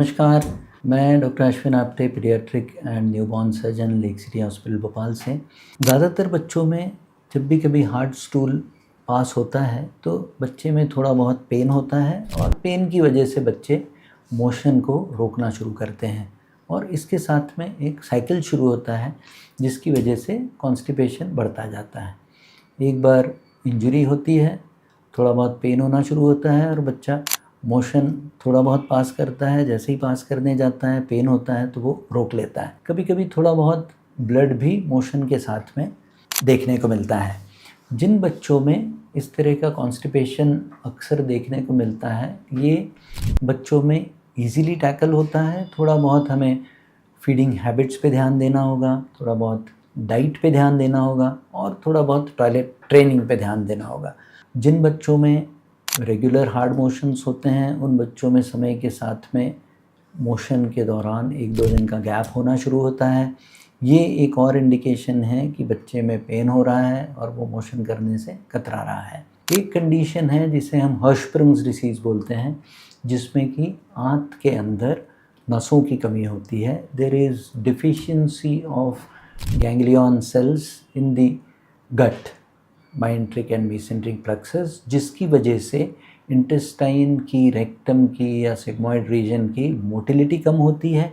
नमस्कार, मैं doctor Ashwin Apte, paediatric and newborn surgeon, lake city hospital Bhopal से। ज़्यादातर बच्चों में जब भी कभी हार्ड स्टूल पास होता है तो बच्चे में थोड़ा बहुत पेन होता है और पेन की वजह से बच्चे मोशन को रोकना शुरू करते हैं और इसके साथ में एक साइकिल शुरू होता है जिसकी वजह से कॉन्स्टिपेशन बढ़ता जाता है। एक बार इंजरी होती है, थोड़ा बहुत पेन होना शुरू होता है और बच्चा मोशन थोड़ा बहुत पास करता है। जैसे ही पास करने जाता है पेन होता है तो वो रोक लेता है। कभी कभी थोड़ा बहुत ब्लड भी मोशन के साथ में देखने को मिलता है। जिन बच्चों में इस तरह का कॉन्स्टिपेशन अक्सर देखने को मिलता है, ये बच्चों में इजीली टैकल होता है। थोड़ा बहुत हमें फीडिंग हैबिट्स पे ध्यान देना होगा, थोड़ा बहुत डाइट पे ध्यान देना होगा और थोड़ा बहुत टॉयलेट ट्रेनिंग पे ध्यान देना होगा। जिन बच्चों में रेगुलर हार्ड मोशंस होते हैं, उन बच्चों में समय के साथ में मोशन के दौरान 1-2 दिन का गैप होना शुरू होता है। ये एक और इंडिकेशन है कि बच्चे में पेन हो रहा है और वो मोशन करने से कतरा रहा है। एक कंडीशन है जिसे हम हर्शस्प्रिंग्स डिसीज़ बोलते हैं, जिसमें कि आंत के अंदर नसों की कमी होती है। There is deficiency of ganglion cells in the gut, myenteric and mesenteric plexus, जिसकी वजह से इंटेस्टाइन की, रेक्टम की या सिग्मॉइड रीजन की मोटिलिटी कम होती है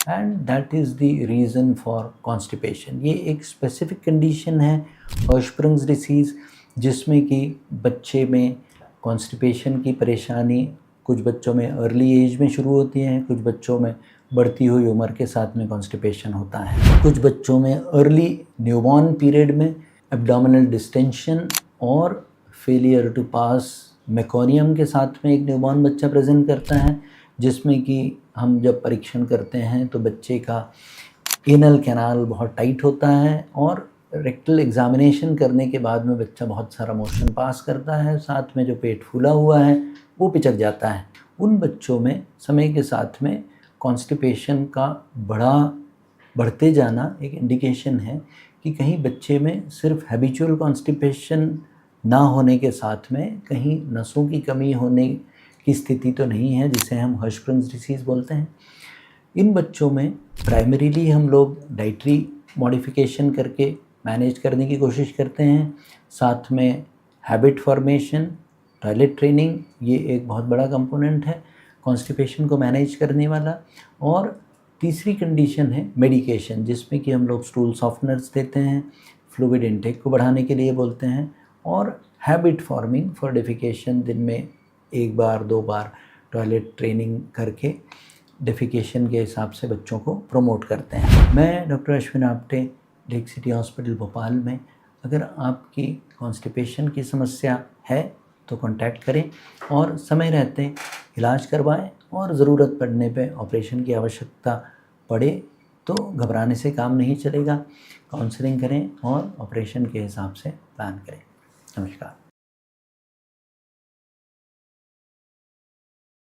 and that is the reason for constipation. ये एक स्पेसिफिक कंडीशन है हर्शस्प्रिंग्स डिसीज़, जिसमें कि बच्चे में कॉन्स्टिपेशन की परेशानी कुछ बच्चों में अर्ली एज में शुरू होती है, कुछ बच्चों में बढ़ती हुई उम्र के साथ में कॉन्स्टिपेशन होता है। कुछ बच्चों में अर्ली न्यूबॉर्न पीरियड में एब्डोमिनल डिस्टेंशन और फेलियर टू पास मेकोनियम के साथ में एक न्यूबॉर्न बच्चा प्रेजेंट करता है, जिसमें कि हम जब परीक्षण करते हैं तो बच्चे का एनल कैनाल बहुत टाइट होता है और रेक्टल एग्जामिनेशन करने के बाद में बच्चा बहुत सारा मोशन पास करता है, साथ में जो पेट फूला हुआ है वो पिचक जाता है। उन बच्चों में समय के साथ में कॉन्स्टिपेशन का बढ़ते जाना एक इंडिकेशन है कि कहीं बच्चे में सिर्फ हैबिचुअल कॉन्स्टिपेशन ना होने के साथ में कहीं नसों की कमी होने की स्थिति तो नहीं है, जिसे हम हर्शस्प्रिंग्स डिसीज़ बोलते हैं। इन बच्चों में प्राइमरीली हम लोग डाइटरी मॉडिफिकेशन करके मैनेज करने की कोशिश करते हैं, साथ में हैबिट फॉर्मेशन, टॉयलेट ट्रेनिंग, ये एक बहुत बड़ा कंपोनेंट है कॉन्स्टिपेशन को मैनेज करने वाला। और तीसरी कंडीशन है मेडिकेशन, जिसमें कि हम लोग स्टूल सॉफ्टनर्स देते हैं, फ्लूइड इनटेक को बढ़ाने के लिए बोलते हैं और हैबिट फॉर्मिंग फॉर डेफिकेशन, दिन में 1 बार 2 बार टॉयलेट ट्रेनिंग करके डेफिकेशन के हिसाब से बच्चों को प्रमोट करते हैं। मैं doctor Ashwin Apte, lake city hospital Bhopal में। अगर आपकी कॉन्स्टिपेशन की समस्या है तो कांटेक्ट करें और समय रहते इलाज करवाएं और ज़रूरत पड़ने पे ऑपरेशन की आवश्यकता पड़े तो घबराने से काम नहीं चलेगा। काउंसलिंग करें और ऑपरेशन के हिसाब से प्लान करें। नमस्कार।